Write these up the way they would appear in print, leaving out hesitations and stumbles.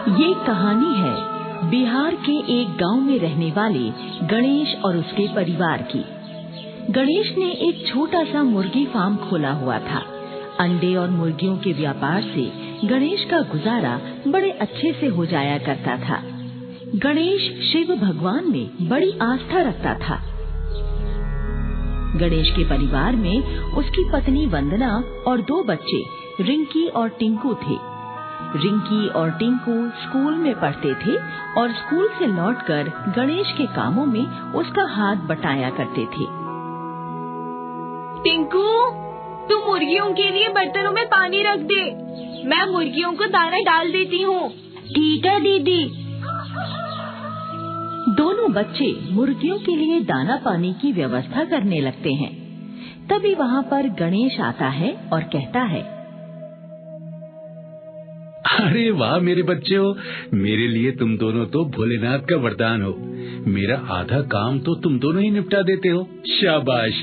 ये कहानी है बिहार के एक गांव में रहने वाले गणेश और उसके परिवार की। गणेश ने एक छोटा सा मुर्गी फार्म खोला हुआ था। अंडे और मुर्गियों के व्यापार से गणेश का गुजारा बड़े अच्छे से हो जाया करता था। गणेश शिव भगवान में बड़ी आस्था रखता था। गणेश के परिवार में उसकी पत्नी वंदना और 2 बच्चे रिंकी और टिंकू थे। रिंकी और टिंकू स्कूल में पढ़ते थे और स्कूल से लौटकर गणेश के कामों में उसका हाथ बटाया करते थे। टिंकू, तू मुर्गियों के लिए बर्तनों में पानी रख दे, मैं मुर्गियों को दाना डाल देती हूँ। ठीक है दीदी। दोनों बच्चे मुर्गियों के लिए दाना पानी की व्यवस्था करने लगते हैं। तभी वहाँ पर गणेश आता है और कहता है, अरे वाह मेरे बच्चों, मेरे लिए तुम दोनों तो भोलेनाथ का वरदान हो। मेरा आधा काम तो तुम दोनों ही निपटा देते हो, शाबाश।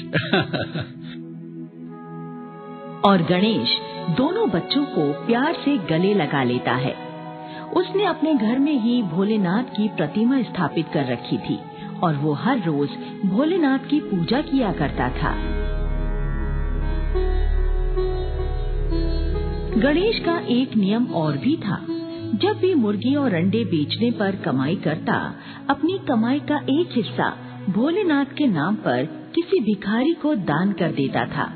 और गणेश दोनों बच्चों को प्यार से गले लगा लेता है। उसने अपने घर में ही भोलेनाथ की प्रतिमा स्थापित कर रखी थी और वो हर रोज भोलेनाथ की पूजा किया करता था। गणेश का एक नियम और भी था। जब भी मुर्गी और अंडे बेचने पर कमाई करता, अपनी कमाई का एक हिस्सा भोलेनाथ के नाम पर किसी भिखारी को दान कर देता था।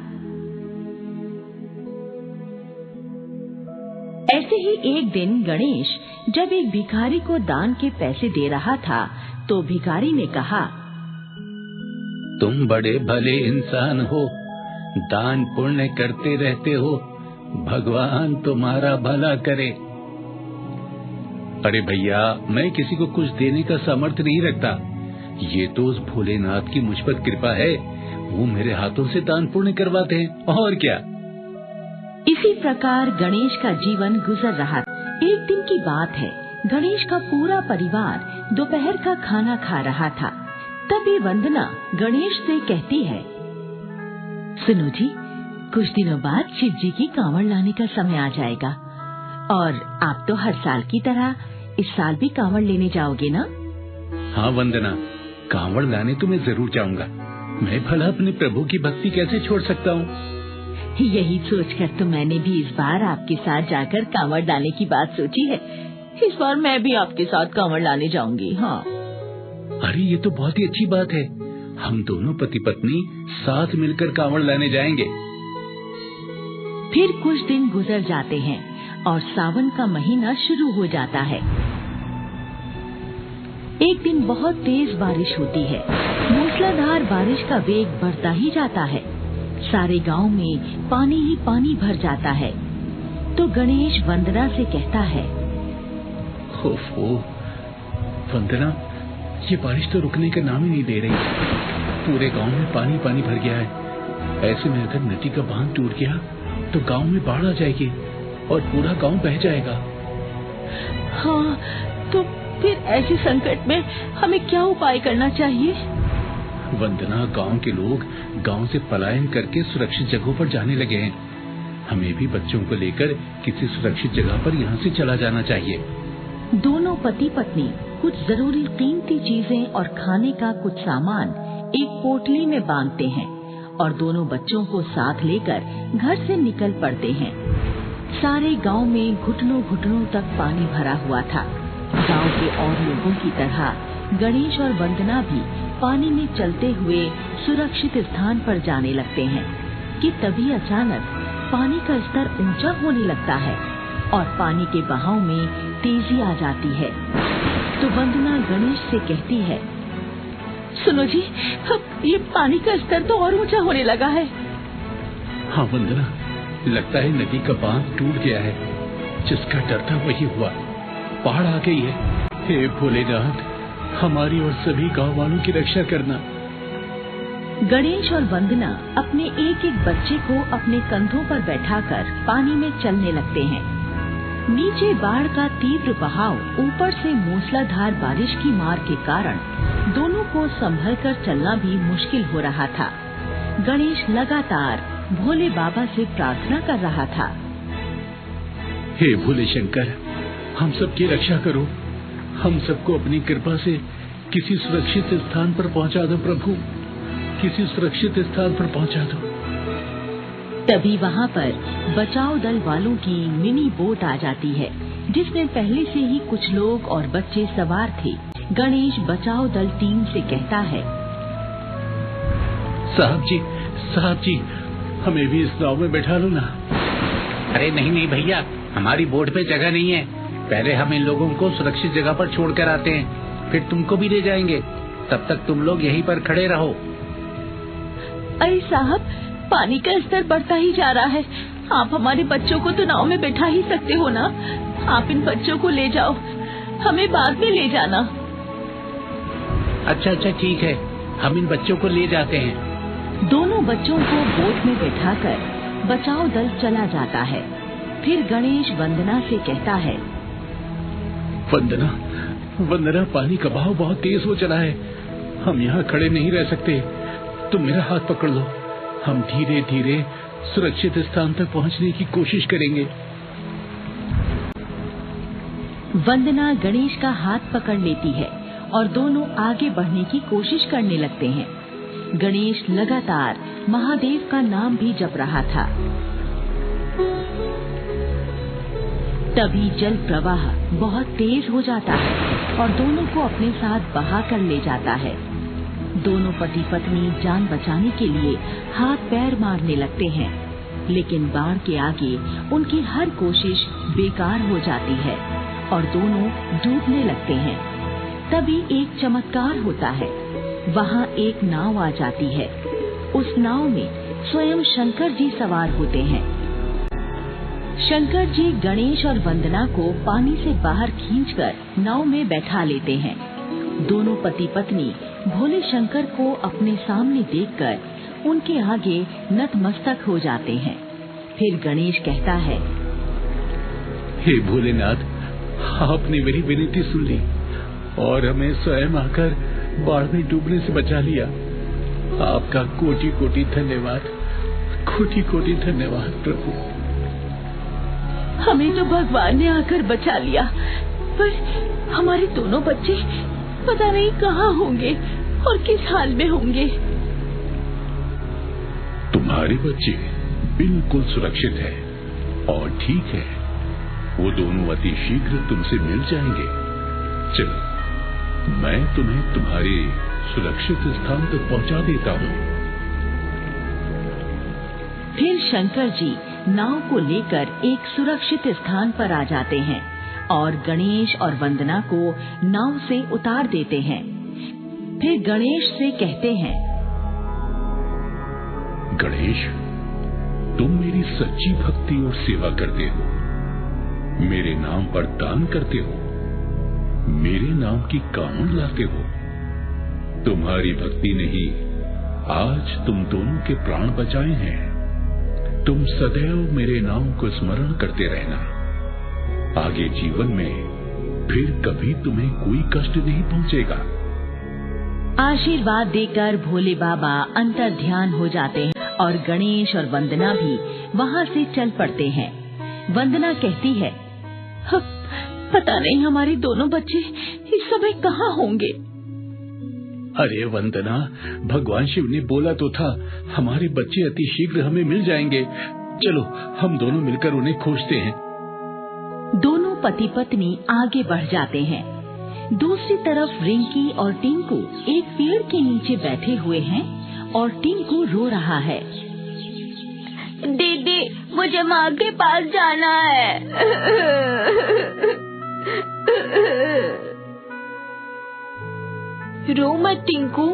ऐसे ही एक दिन गणेश जब एक भिखारी को दान के पैसे दे रहा था, तो भिखारी ने कहा, तुम बड़े भले इंसान हो, दान पुण्य करते रहते हो, भगवान तुम्हारा भला करे। अरे भैया, मैं किसी को कुछ देने का सामर्थ्य नहीं रखता, ये तो उस भोलेनाथ की मुझ पर कृपा है, वो मेरे हाथों से दान पुण्य करवाते हैं, और क्या। इसी प्रकार गणेश का जीवन गुजर रहा। एक दिन की बात है, गणेश का पूरा परिवार दोपहर का खाना खा रहा था। तभी वंदना गणेश से कहती है, सुनो जी, कुछ दिनों बाद शिव जी की कांवड़ लाने का समय आ जाएगा और आप तो हर साल की तरह इस साल भी कांवड़ लेने जाओगे ना? हाँ वंदना, कांवड़ लाने तो मैं जरूर जाऊंगा। मैं भला अपने प्रभु की भक्ति कैसे छोड़ सकता हूँ। यही सोचकर तो मैंने भी इस बार आपके साथ जाकर कांवड़ लाने की बात सोची है। इस बार मैं भी आपके साथ कांवड़ लाने जाऊंगी। हाँ। अरे ये तो बहुत ही अच्छी बात है, हम दोनों पति पत्नी साथ मिलकर कांवड़ लाने जाएंगे। फिर कुछ दिन गुजर जाते हैं और सावन का महीना शुरू हो जाता है। एक दिन बहुत तेज बारिश होती है। मूसलाधार बारिश का वेग बढ़ता ही जाता है। सारे गांव में पानी ही पानी भर जाता है। तो गणेश वंदना से कहता है, ओफो वंदना, ये बारिश तो रुकने का नाम ही नहीं दे रही। पूरे गांव में पानी पानी भर गया है। ऐसे में अगर नदी का बांध टूट गया तो गांव में बाढ़ आ जाएगी और पूरा गांव बह जाएगा। हाँ, तो फिर ऐसे संकट में हमें क्या उपाय करना चाहिए? वंदना, गांव के लोग गांव से पलायन करके सुरक्षित जगहों पर जाने लगे हैं। हमें भी बच्चों को लेकर किसी सुरक्षित जगह पर यहाँ से चला जाना चाहिए। दोनों पति पत्नी कुछ जरूरी कीमती चीजें और खाने का कुछ सामान एक पोटली में बांधते हैं और दोनों बच्चों को साथ लेकर घर से निकल पड़ते हैं। सारे गांव में घुटनों घुटनों तक पानी भरा हुआ था। गांव के और लोगों की तरह गणेश और वंदना भी पानी में चलते हुए सुरक्षित स्थान पर जाने लगते हैं कि तभी अचानक पानी का स्तर ऊंचा होने लगता है और पानी के बहाव में तेजी आ जाती है। तो वंदना गणेश से कहती है, सुनो जी, ये पानी का स्तर तो और ऊंचा होने लगा है। हाँ वंदना, लगता है नदी का बांध टूट गया है। जिसका डर था वही हुआ, बाढ़ आ गई है। हे भोलेनाथ, हमारी और सभी गांव वालों की रक्षा करना। गणेश और वंदना अपने एक एक बच्चे को अपने कंधों पर बैठाकर पानी में चलने लगते हैं। नीचे बाढ़ का तीव्र बहाव, ऊपर से मूसलाधार बारिश की मार के कारण दोनों को संभल कर चलना भी मुश्किल हो रहा था। गणेश लगातार भोले बाबा से प्रार्थना कर रहा था, हे भोले शंकर, हम सबकी रक्षा करो। हम सबको अपनी कृपा से किसी सुरक्षित स्थान पर पहुंचा दो प्रभु, किसी सुरक्षित स्थान पर पहुंचा दो। तभी वहाँ पर बचाव दल वालों की मिनी बोट आ जाती है, जिसमें पहले से ही कुछ लोग और बच्चे सवार थे। गणेश बचाव दल टीम से कहता है, साहब जी, हमें भी इस नाव में बैठा लो ना। अरे नहीं भैया, हमारी बोट पे जगह नहीं है। पहले हम इन लोगों को सुरक्षित जगह पर छोड़कर आते हैं, फिर तुमको भी ले जाएंगे। तब तक तुम लोग यहीं पर खड़े रहो। अरे साहब, पानी का स्तर बढ़ता ही जा रहा है। आप हमारे बच्चों को तो नाव में बैठा ही सकते हो ना। आप इन बच्चों को ले जाओ, हमें बाद में ले जाना। अच्छा ठीक है, हम इन बच्चों को ले जाते हैं। दोनों बच्चों को बोट में बैठाकर बचाव दल चला जाता है। फिर गणेश वंदना से कहता है, वंदना, पानी का बहाव बहुत तेज हो चला है। हम यहाँ खड़े नहीं रह सकते। तुम मेरा हाथ पकड़ लो, हम धीरे धीरे सुरक्षित स्थान तक पहुँचने की कोशिश करेंगे। वंदना गणेश का हाथ पकड़ लेती है और दोनों आगे बढ़ने की कोशिश करने लगते हैं। गणेश लगातार महादेव का नाम भी जप रहा था। तभी जल प्रवाह बहुत तेज हो जाता है और दोनों को अपने साथ बहा कर ले जाता है। दोनों पति पत्नी जान बचाने के लिए हाथ पैर मारने लगते हैं, लेकिन बाढ़ के आगे उनकी हर कोशिश बेकार हो जाती है और दोनों डूबने लगते हैं। तभी एक चमत्कार होता है। वहाँ एक नाव आ जाती है। उस नाव में स्वयं शंकर जी सवार होते हैं। शंकर जी गणेश और वंदना को पानी से बाहर खींचकर नाव में बैठा लेते हैं। दोनों पति पत्नी भोले शंकर को अपने सामने देखकर उनके आगे नतमस्तक हो जाते हैं। फिर गणेश कहता है, हे भोलेनाथ, आपने मेरी विनती सुन ली और हमें स्वयं आकर बाढ़ में डूबने से बचा लिया। आपका कोटि कोटि धन्यवाद, कोटि कोटि धन्यवाद प्रभु। हमें तो भगवान ने आकर बचा लिया, पर हमारे दोनों बच्चे पता नहीं कहाँ होंगे और किस हाल में होंगे। तुम्हारे बच्चे बिल्कुल सुरक्षित है और ठीक है। वो दोनों अति शीघ्र तुमसे मिल जाएंगे। चलो, मैं तुम्हें तुम्हारे सुरक्षित स्थान तक पहुंचा देता हूँ। फिर शंकर जी नाव को लेकर एक सुरक्षित स्थान पर आ जाते हैं और गणेश और वंदना को नाव से उतार देते हैं। फिर गणेश से कहते हैं, गणेश, तुम मेरी सच्ची भक्ति और सेवा करते हो, मेरे नाम पर दान करते हो, मेरे नाम की कामना लाते हो। तुम्हारी भक्ति ने ही आज तुम दोनों के प्राण बचाए हैं। तुम सदैव मेरे नाम को स्मरण करते रहना। आगे जीवन में फिर कभी तुम्हें कोई कष्ट नहीं पहुंचेगा। आशीर्वाद देकर भोले बाबा अंतर ध्यान हो जाते हैं और गणेश और वंदना भी वहाँ से चल पड़ते हैं। वंदना कहती है, पता नहीं हमारे दोनों बच्चे इस समय कहाँ होंगे। अरे वंदना, भगवान शिव ने बोला तो था हमारे बच्चे अति शीघ्र हमें मिल जाएंगे। चलो, हम दोनों मिलकर उन्हें खोजते हैं। दोनों पति पत्नी आगे बढ़ जाते हैं। दूसरी तरफ रिंकी और टिंकू एक पेड़ के नीचे बैठे हुए हैं और टिंकू रो रहा है। दीदी, मुझे माँ के पास जाना है। रो मत टिंकू,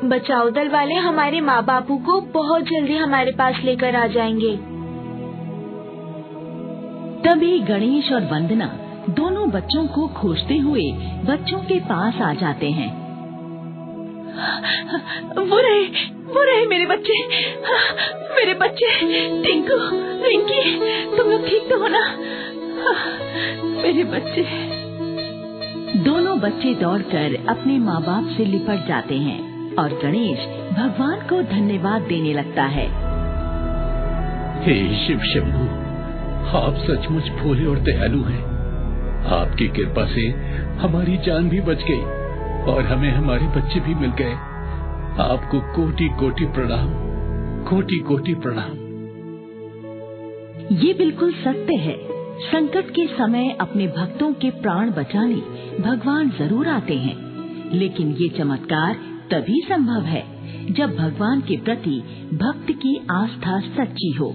बचाओ दल वाले हमारे माँ बापू को बहुत जल्दी हमारे पास लेकर आ जाएंगे। तभी गणेश और वंदना दोनों बच्चों को खोजते हुए बच्चों के पास आ जाते हैं। वो रहे मेरे बच्चे, मेरे बच्चे। टिंकू, रिंकी, तुम लोग ठीक तो हो ना? मेरे बच्चे। दोनों बच्चे दौड़कर अपने माँ बाप से लिपट जाते हैं और गणेश भगवान को धन्यवाद देने लगता है। हे शिव शंभु, आप सचमुच भोले और दयालु हैं। आपकी कृपा से हमारी जान भी बच गई और हमें हमारे बच्चे भी मिल गए। आपको कोटि कोटि प्रणाम, कोटि कोटि प्रणाम। ये बिल्कुल सत्य है। संकट के समय अपने भक्तों के प्राण बचाने भगवान जरूर आते हैं, लेकिन ये चमत्कार तभी संभव है जब भगवान के प्रति भक्त की आस्था सच्ची हो।